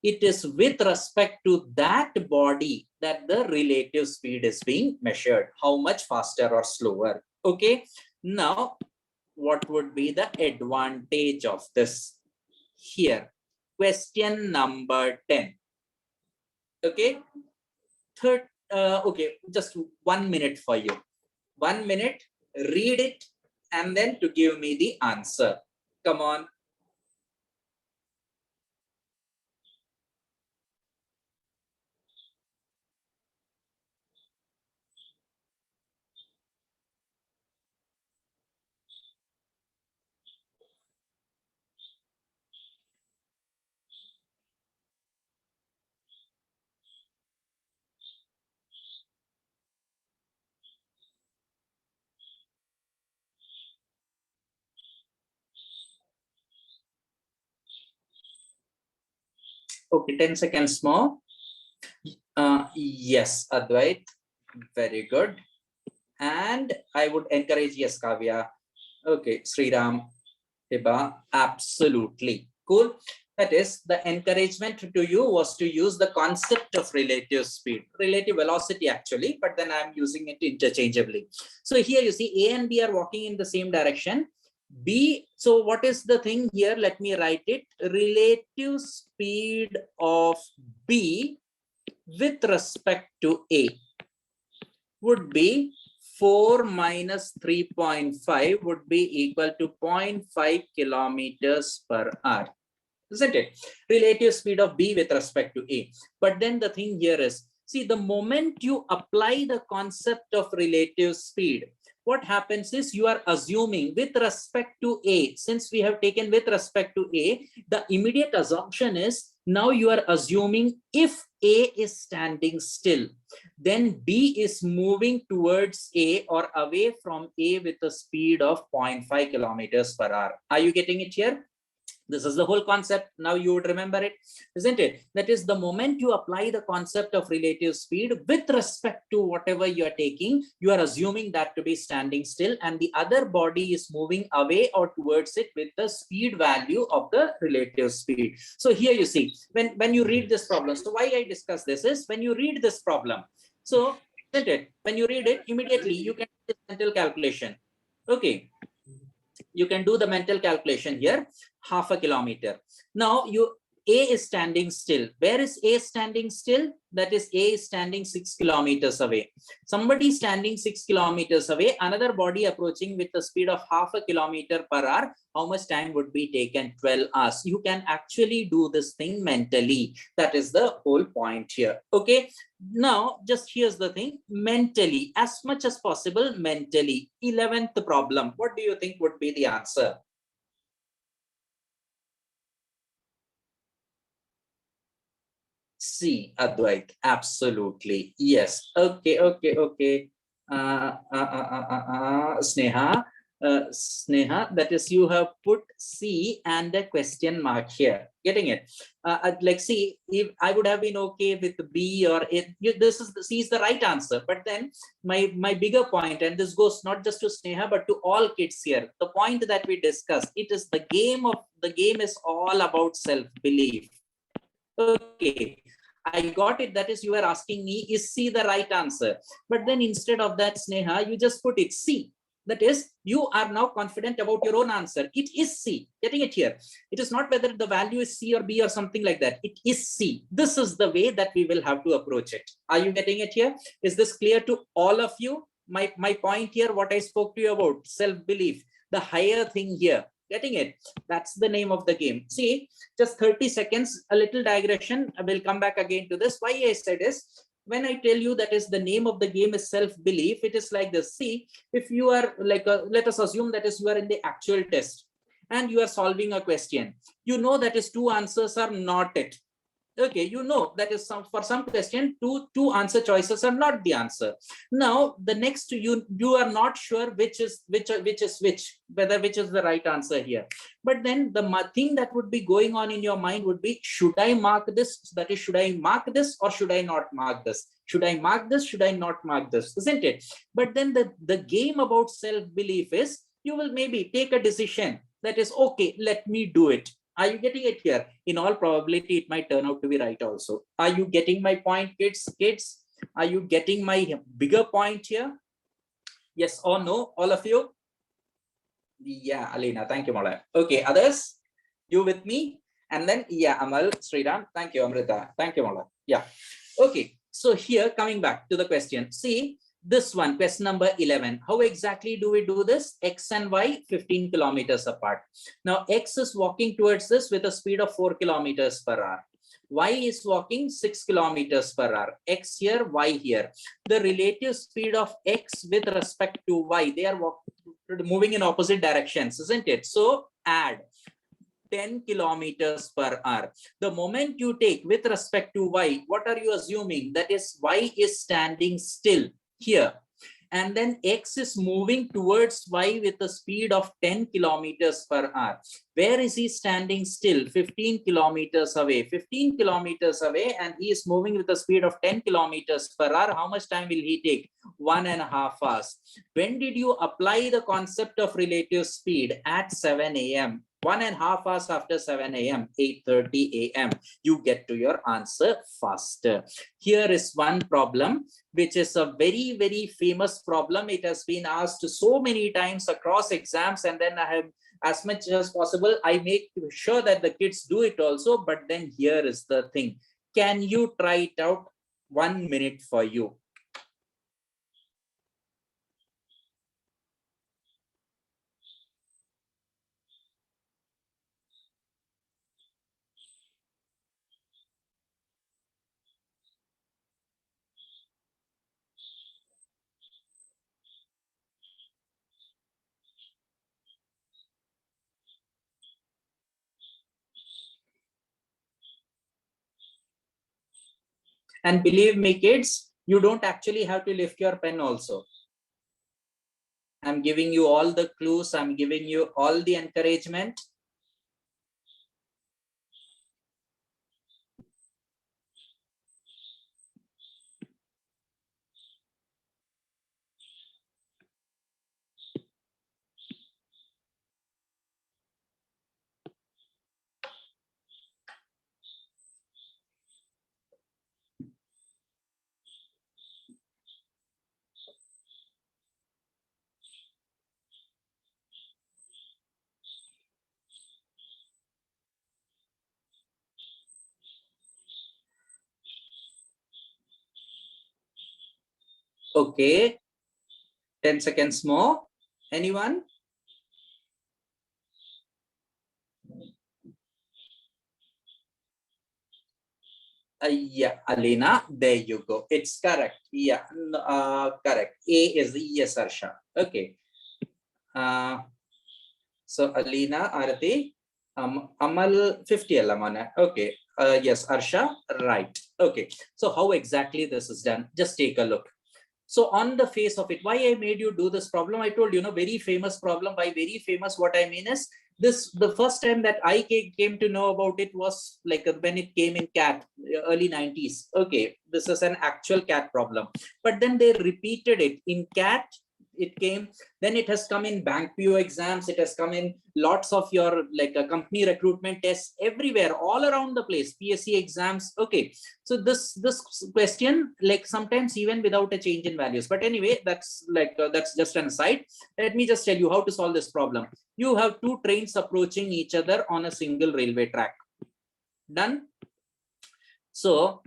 it is with respect to that body that the relative speed is being measured. How much faster or slower? Okay, now what would be the advantage of this here? Question number 10. Okay, okay, just 1 minute for you. 1 minute, read it, and then to give me the answer. Come on. Okay, 10 seconds more. Yes, Advait, very good. And I would encourage, yes, Kavya. Okay, Sriram, Hiba, absolutely. Cool. That is, the encouragement to you was to use the concept of relative speed, relative velocity actually, but then I'm using it interchangeably. So here you see A and B are walking in the same direction. B, so what is the thing here? Let me write it. Relative speed of B with respect to A would be 4 minus 3.5 would be equal to 0.5 kilometers per hour, isn't it? Relative speed of B with respect to A. But then the thing here is, see, the moment you apply the concept of relative speed, what happens is you are assuming with respect to A, since we have taken with respect to A, the immediate assumption is now you are assuming if A is standing still, then B is moving towards A or away from A with a speed of 0.5 kilometers per hour. Are you getting it here? This is the whole concept. Now you would remember it, isn't it? That is, the moment you apply the concept of relative speed with respect to whatever you are taking, you are assuming that to be standing still, and the other body is moving away or towards it with the speed value of the relative speed. So here you see, when you read this problem, so why I discuss this is, when you read this problem, so isn't it, when you read it, immediately you can do this mental calculation. Okay, you can do the mental calculation here, half a kilometer. Now A is standing still. Where is A standing still? That is, A is standing 6 kilometers away. Somebody standing 6 kilometers away, another body approaching with the speed of half a kilometer per hour. How much time would be taken? 12 hours. You can actually do this thing mentally. That is the whole point here. Okay. Now, just here's the thing. Mentally, as much as possible, mentally. 11th problem. What do you think would be the answer? C, Advait. Absolutely. Yes. Okay. Sneha. Sneha, that is, you have put C and a question mark here. Getting it? Like, see, if I would have been okay with B or it, this is the C is the right answer. But then my bigger point, and this goes not just to Sneha but to all kids here. The point that we discussed, it is the game is all about self-belief. Okay, I got it. That is, you are asking me, is C the right answer? But then instead of that, Sneha, you just put it C. That is, you are now confident about your own answer. It is C. Getting it here? It is not whether the value is C or B or something like that. It is C. This is the way that we will have to approach it. Are you getting it here? Is this clear to all of you? My point here, what I spoke to you about, self-belief, the higher thing here. Getting it? That's the name of the game. See, just 30 seconds, a little digression. I will come back again to this. Why I said is, when I tell you that is the name of the game is self-belief, it is like this. See, if you are like, let us assume that is you are in the actual test and you are solving a question. You know that is two answers are not it. Okay, you know that is for some question, two answer choices are not the answer. Now the next, you are not sure which is which, whether which is the right answer here. But then the thing that would be going on in your mind would be, should I mark this? That is, should I mark this or should I not mark this? Should I mark this? Should I not mark this? Isn't it? But then the game about self-belief is, you will maybe take a decision that is, okay, let me do it. Are you getting it here? In all probability, it might turn out to be right also. Are you getting my point, kids? Kids, are you getting my bigger point here? Yes or no, all of you? Yeah, Alina, thank you, Mola. Okay, others, you with me? And then, yeah, Amal, Sriram, thank you, Amrita, thank you, Mola. Yeah, okay. So here, coming back to the question, see, this one, question number 11. How exactly do we do this? X and Y 15 kilometers apart. Now, X is walking towards this with a speed of 4 kilometers per hour. Y is walking 6 kilometers per hour. X here, Y here. The relative speed of X with respect to Y, they are moving in opposite directions, isn't it? So add 10 kilometers per hour. The moment you take with respect to Y, what are you assuming? That is, Y is standing still here, and then X is moving towards Y with a speed of 10 kilometers per hour. Where is he standing still? 15 kilometers away. 15 kilometers away, and he is moving with a speed of 10 kilometers per hour. How much time will he take? 1.5 hours. When did you apply the concept of relative speed? At 7 a.m. 1.5 hours after 7 a.m., 8:30 a.m. You get to your answer faster. Here is one problem, which is a very, very famous problem. It has been asked so many times across exams, and then I have, as much as possible, I make sure that the kids do it also. But then here is the thing. Can you try it out? 1 minute for you. And believe me, kids, you don't actually have to lift your pen also. I'm giving you all the clues. I'm giving you all the encouragement. Okay. 10 seconds more. Anyone? Yeah, Alina, there you go. It's correct. Yeah, correct. A is the yes, Arsha. Okay. So Alina, Arati, Amal 50 Alamana. Okay. Yes, Arsha, right. Okay, so how exactly this is done? Just take a look. So on the face of it, why I made you do this problem? I told you, very famous problem. By very famous, what I mean is this: the first time that I came to know about it was like when it came in CAT, early 90s. Okay, this is an actual CAT problem. But then they repeated it in CAT. It came, then it has come in bank PO exams. It has come in lots of your like a company recruitment tests everywhere, all around the place, PSC exams. Okay, so this question, like sometimes even without a change in values. But anyway, that's like that's just an aside. Let me just tell you how to solve this problem. You have two trains approaching each other on a single railway track. Done. So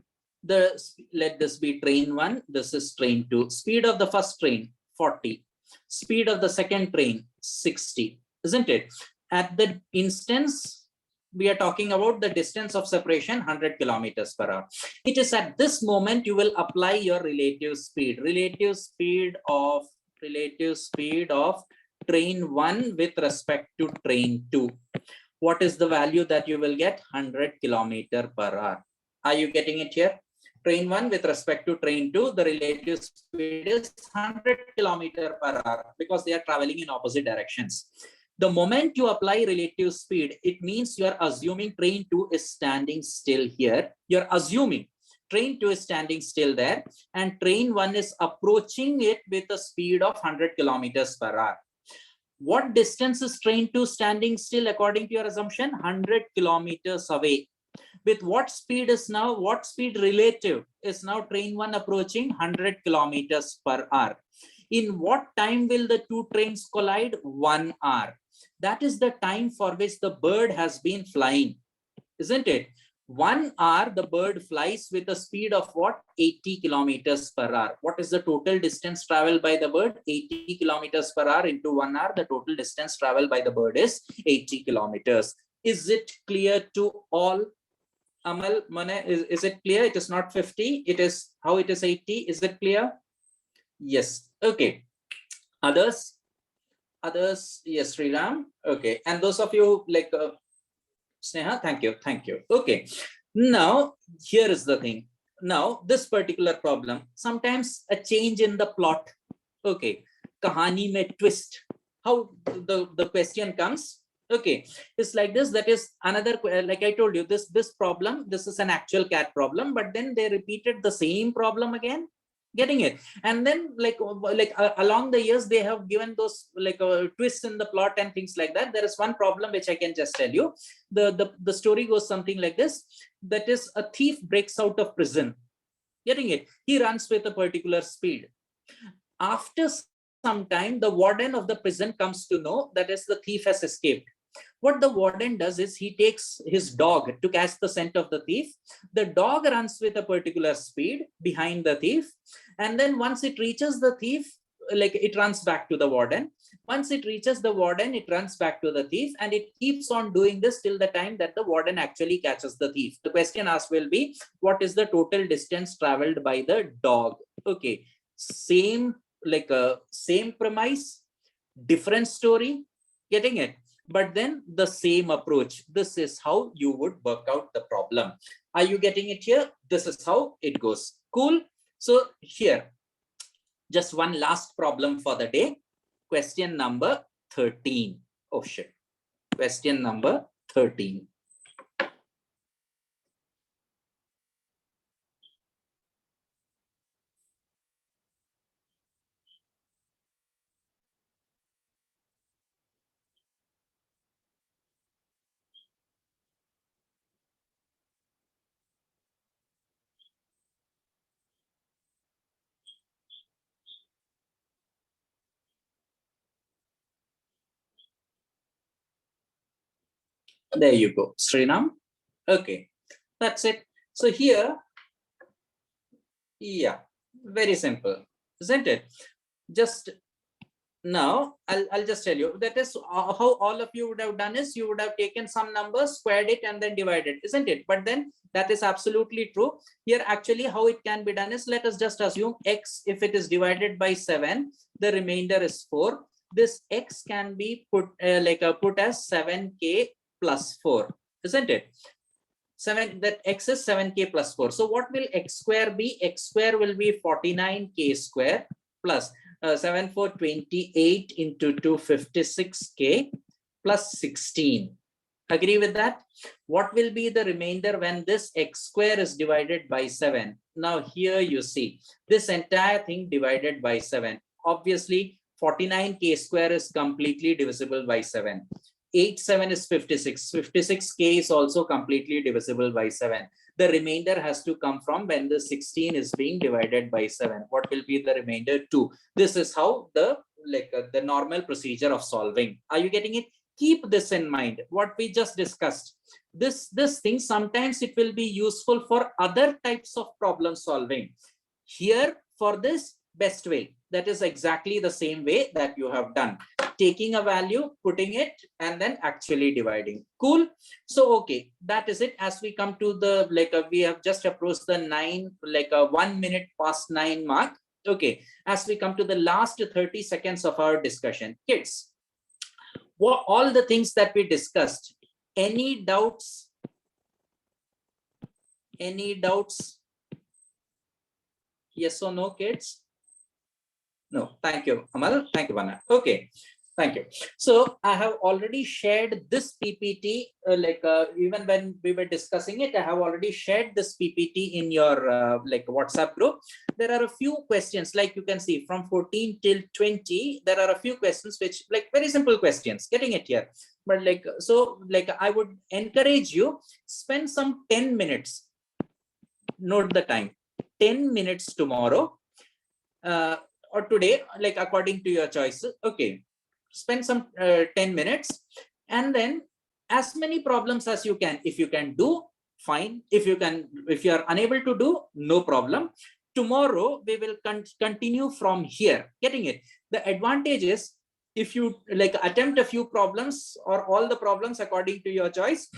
let this be train 1. This is train 2. Speed of the first train 40. Speed of the second train 60. Isn't it? At the instance, we are talking about the distance of separation 100 kilometers per hour. It is at this moment you will apply your relative speed. Relative speed of train 1 with respect to train 2. What is the value that you will get? 100 kilometer per hour. Are you getting it here? Train 1 with respect to train 2, the relative speed is 100 kilometer per hour because they are traveling in opposite directions. The moment you apply relative speed, it means you are assuming train 2 is standing still here. You're assuming train 2 is standing still there and train 1 is approaching it with a speed of 100 kilometers per hour. What distance is train 2 standing still according to your assumption? 100 kilometers away. With what speed is now, what speed relative is now train 1 approaching? 100 kilometers per hour. In what time will the two trains collide? 1 hour. That is the time for which the bird has been flying, isn't it? 1 hour, the bird flies with a speed of what? 80 kilometers per hour. What is the total distance traveled by the bird? 80 kilometers per hour into 1 hour. The total distance traveled by the bird is 80 kilometers. Is it clear to all? Amal, Mane, is it clear? It is not 50. It is how it is 80. Is it clear? Yes. Okay. Others? Yes, Sriram. Okay. And those of you like Sneha, thank you. Thank you. Okay. Now, here is the thing. Now, this particular problem, sometimes a change in the plot. Okay. Kahani mein twist. How the question comes. Okay, it's like this. That is another, like I told you, this problem, this is an actual CAT problem, but then they repeated the same problem again. Getting it? And then along the years they have given those like twists in the plot and things like that. There is one problem which I can just tell you. The story goes something like this. That is, a thief breaks out of prison. Getting it? He runs with a particular speed. After some time, the warden of the prison comes to know that is the thief has escaped. What the warden does is he takes his dog to catch the scent of the thief. The dog runs with a particular speed behind the thief. And then once it reaches the thief, like it runs back to the warden. Once it reaches the warden, it runs back to the thief. And it keeps on doing this till the time that the warden actually catches the thief. The question asked will be, what is the total distance traveled by the dog? Okay, same premise, different story. Getting it? But then the same approach. This is how you would work out the problem. Are you getting it here? This is how it goes. Cool. So here, just one last problem for the day. Question number 13. Oh shit. Question number 13. There you go, Srinam. Okay, that's it. So here, yeah, very simple, isn't it? Just now, I'll just tell you, that is how all of you would have done is you would have taken some numbers, squared it and then divided, isn't it? But then that is absolutely true. Here, actually, how it can be done is, let us just assume x, if it is divided by 7, the remainder is 4. This x can be put put as 7k plus 4, isn't it? that x is 7k plus 4. So what will x square be? X square will be 49k square plus 7 4 28 into 2 56k plus 16. Agree with that? What will be the remainder when this x square is divided by 7? Now here you see this entire thing divided by 7. Obviously 49k square is completely divisible by 7. 8 7 is 56. 56k is also completely divisible by 7. The remainder has to come from when the 16 is being divided by 7. What will be the remainder? 2. This is how the the normal procedure of solving. Are you getting it? Keep this in mind, what we just discussed. This thing, sometimes it will be useful for other types of problem solving. Here, for this, best way, that is exactly the same way that you have done. Taking a value, putting it, and then actually dividing. Cool. So, okay, that is it. As we come to the, we have just approached the 1 minute past 9 mark. Okay, as we come to the last 30 seconds of our discussion, kids, what all the things that we discussed, any doubts? Any doubts? Yes or no, kids? No. Thank you, Amal. Thank you, Vanna. Okay. Thank you. So I have already shared this PPT, even when we were discussing it, I have already shared this PPT in your WhatsApp group. There are a few questions, like you can see from 14 till 20, there are a few questions which very simple questions, getting it here. But I would encourage you, spend some 10 minutes, note the time, 10 minutes tomorrow or today, according to your choice. Okay. Spend some 10 minutes and then as many problems as you can. If you can do, fine. If you are unable to do, no problem. Tomorrow we will continue from here. Getting it? The advantage is, if you attempt a few problems or all the problems according to your choice,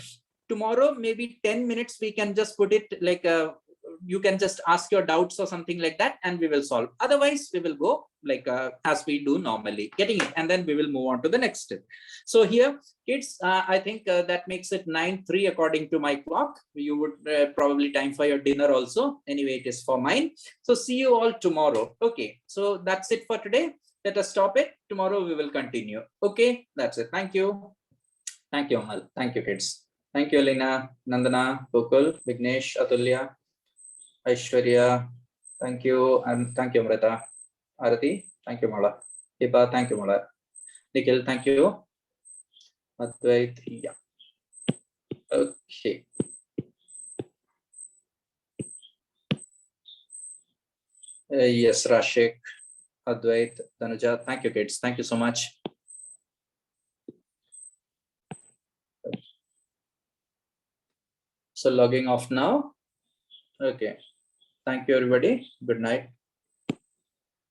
tomorrow maybe 10 minutes we can just put it you can just ask your doubts or something like that and we will solve. Otherwise we will go as we do normally. Getting it? And then we will move on to the next step. So here, kids, I think that makes it 9:03 according to my clock. You would probably time for your dinner also. Anyway, it is for mine. So see you all tomorrow. Okay, so that's it for today. Let us stop it. Tomorrow we will continue. Okay, that's it. Thank you. Thank you, Amal. Thank you, kids. Thank you, Lina, Nandana, Gokul, Vignesh, Atulya, Aishwarya, thank you, and thank you, Amrita. Arati, thank you, Mala. Hiba, thank you, Mala. Nikhil, thank you. Advait, yeah. Okay. Yes, Rashik, Advait, Tanuja, thank you, kids. Thank you so much. So logging off now. Okay. Thank you, everybody. Good night.